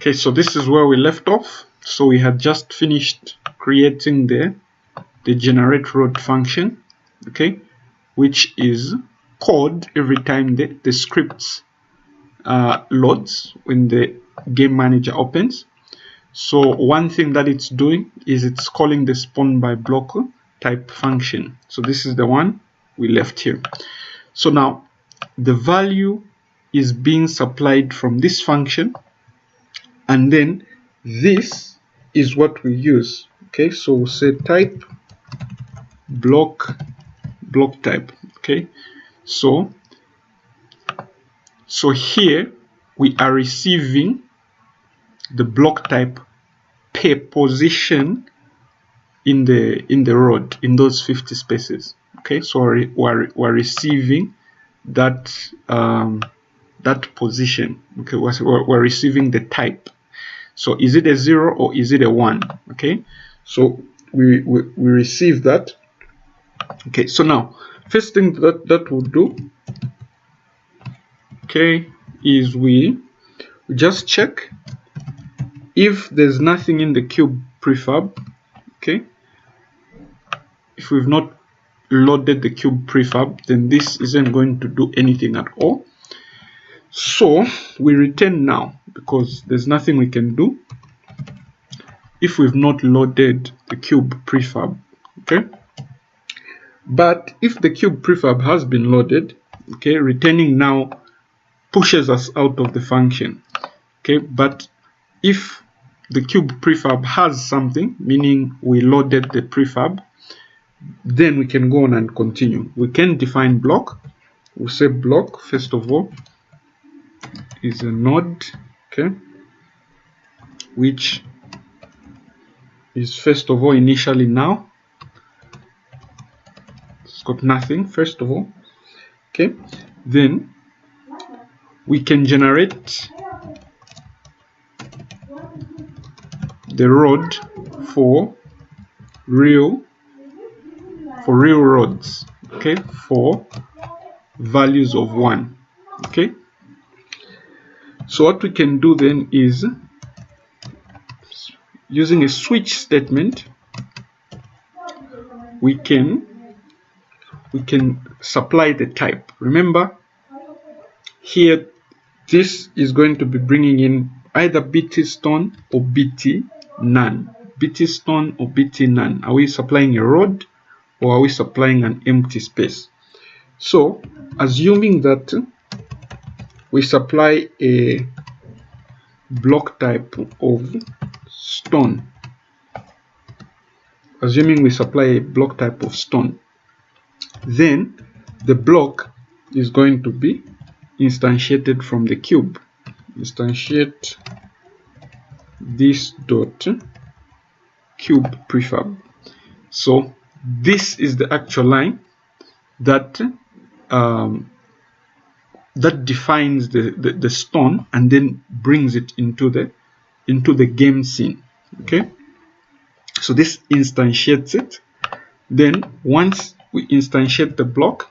Okay, so this is where we left off. So we had just finished creating the generate road function, okay, which is called every time the scripts loads when the game manager opens. So one thing that it's doing is it's calling the spawn by block type function. So this is the one we left here. So now the value is being supplied from this function, and then this is what we use. Okay, so we'll say type block type. Okay, so here we are receiving the block type per position in the road, in those 50 spaces. Okay, so we're receiving that that position. Okay, we're receiving the type. So is it a 0 or is it a 1? Okay, so we receive that. Okay, so now first thing that we'll do, okay, is we just check if there's nothing in the cube prefab. Okay, if we've not loaded the cube prefab, then this isn't going to do anything at all. So we return now because there's nothing we can do if we've not loaded the cube prefab. Okay, but if the cube prefab has been loaded, okay, returning now pushes us out of the function. Okay, but if the cube prefab has something, meaning we loaded the prefab, then we can go on and continue. We can define block. We'll say block first of all is a node, okay, which is first of all initially now. It's got nothing first of all. Okay, then we can generate the road for real roads, okay, for values of 1. Okay, so what we can do then is, using a switch statement, we can supply the type. Remember here, this is going to be bringing in either BT stone or BT none. BT stone or BT none. Are we supplying a road or are we supplying an empty space? So assuming that we supply a block type of stone, then the block is going to be instantiated from the cube. Instantiate this dot cube prefab. So this is the actual line that that defines the stone and then brings it into the game scene. Okay, so this instantiates it. Then once we instantiate the block,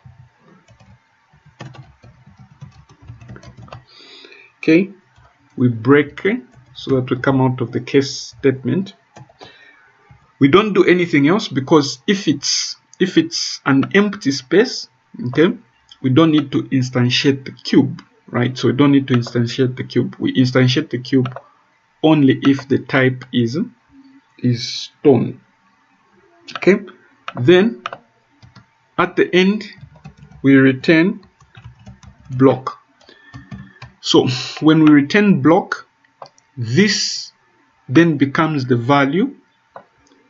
okay, we break so that we come out of the case statement. We don't do anything else because if it's an empty space, okay, we don't need to instantiate the cube, right? So we don't need to instantiate the cube. We instantiate the cube only if the type is stone. Okay, then at the end we return block. So when we return block, this then becomes the value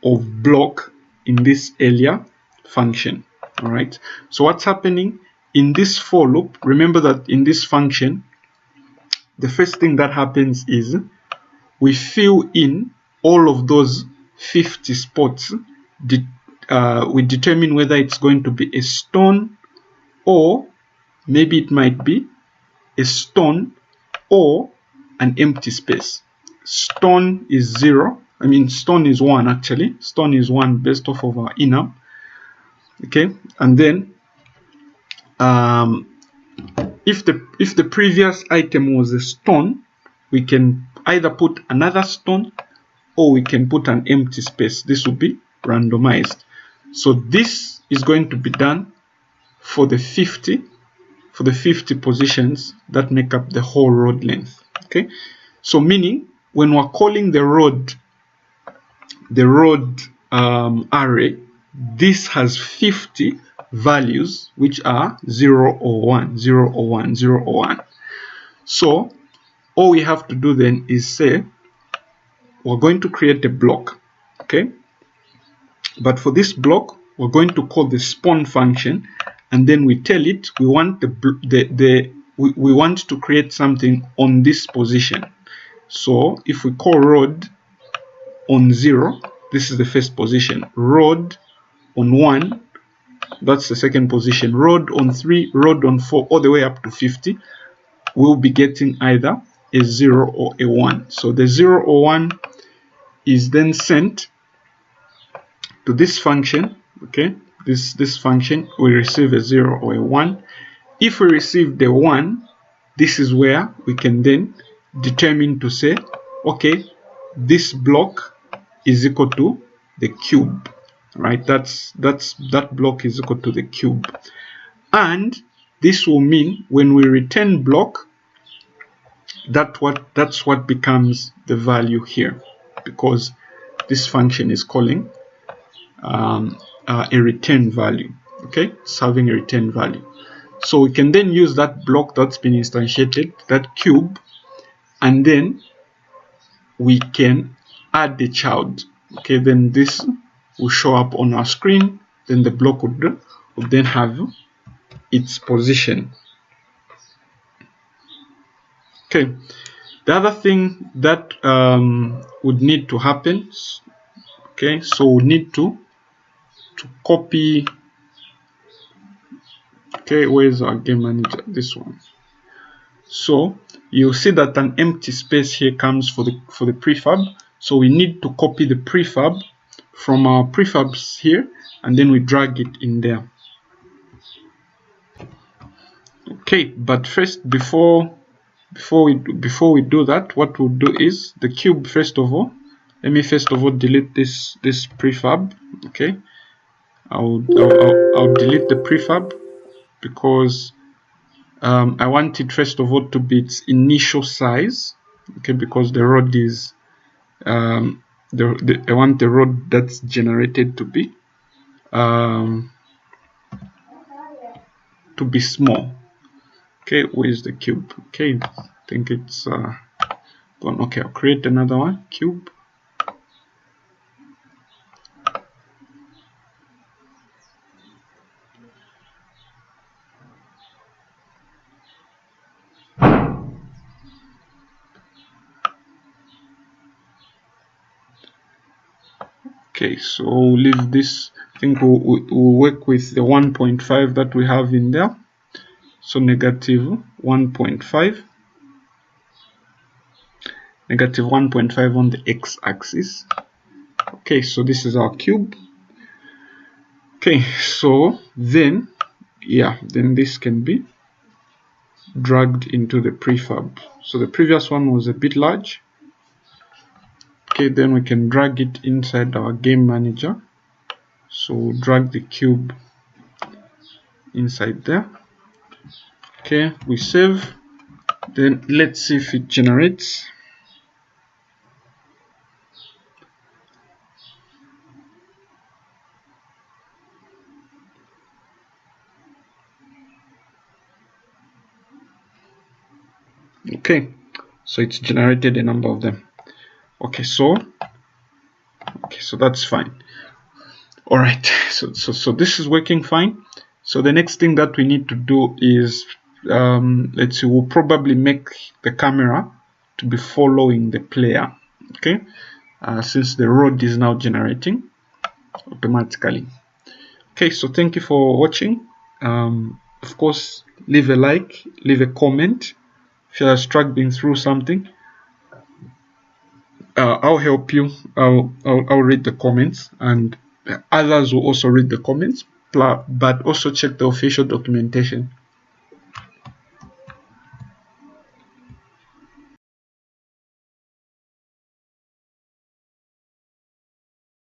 of block in this earlier function. All right, so what's happening in this for loop? Remember that in this function, the first thing that happens is we fill in all of those 50 spots. We determine whether it's going to be a stone, or maybe it might be a stone or an empty space. Stone is 0. I mean, stone is 1 actually. Stone is 1 based off of our enum. Okay, and then if the previous item was a stone, we can either put another stone or we can put an empty space. This will be randomized. So this is going to be done for the 50 positions that make up the whole road length. Okay, so meaning when we're calling the road array, this has 50 values which are 0 or 1, 0 or 1, 0 or 1. So all we have to do then is say we're going to create a block. Okay, but for this block we're going to call the spawn function, and then we tell it we want we want to create something on this position. So if we call road on 0, this is the first position. Road on 1, that's the second position. Road on 3, road on 4, all the way up to 50, we'll be getting either a 0 or a 1. So the 0 or 1 is then sent to this function. Okay, this function will receive a 0 or a 1. If we receive the 1, this is where we can then determine to say, okay, this block is equal to the cube, right? That block is equal to the cube, and this will mean when we return block, that's what becomes the value here, because this function is calling a return value. Okay, it's having a return value. So we can then use that block that's been instantiated, that cube, and then we can add the child. Okay, then this will show up on our screen. Then the block would then have its position. Okay, the other thing that would need to happen, okay, so we need to copy. Okay, where's our game manager? This one. So you'll see that an empty space here comes for the prefab. So we need to copy the prefab from our prefabs here, and then we drag it in there. Okay, but first, before we do that, what we'll do is the cube. First of all, let me first of all delete this prefab. Okay, I'll delete the prefab because I want it first of all to be its initial size. Okay, because the road is I want the road that's generated to be small. Okay, where is the cube? Okay, I think it's gone. Okay, I'll create another one, cube. Okay, so we'll leave this. I think we'll work with the 1.5 that we have in there. So negative 1.5. Negative 1.5 on the x-axis. Okay, so this is our cube. Okay, so then, yeah, then this can be dragged into the prefab. So the previous one was a bit large. Okay, then we can drag it inside our game manager. So we'll drag the cube inside there. Okay, we save. Then let's see if it generates. Okay, so it's generated a number of them. Okay, so that's fine. All right, so this is working fine. So the next thing that we need to do is let's see, we'll probably make the camera to be following the player. Okay, since the road is now generating automatically. Okay, so thank you for watching. Of course, leave a like, leave a comment if you are struggling through something. I'll help you. I'll read the comments, and others will also read the comments, but also check the official documentation.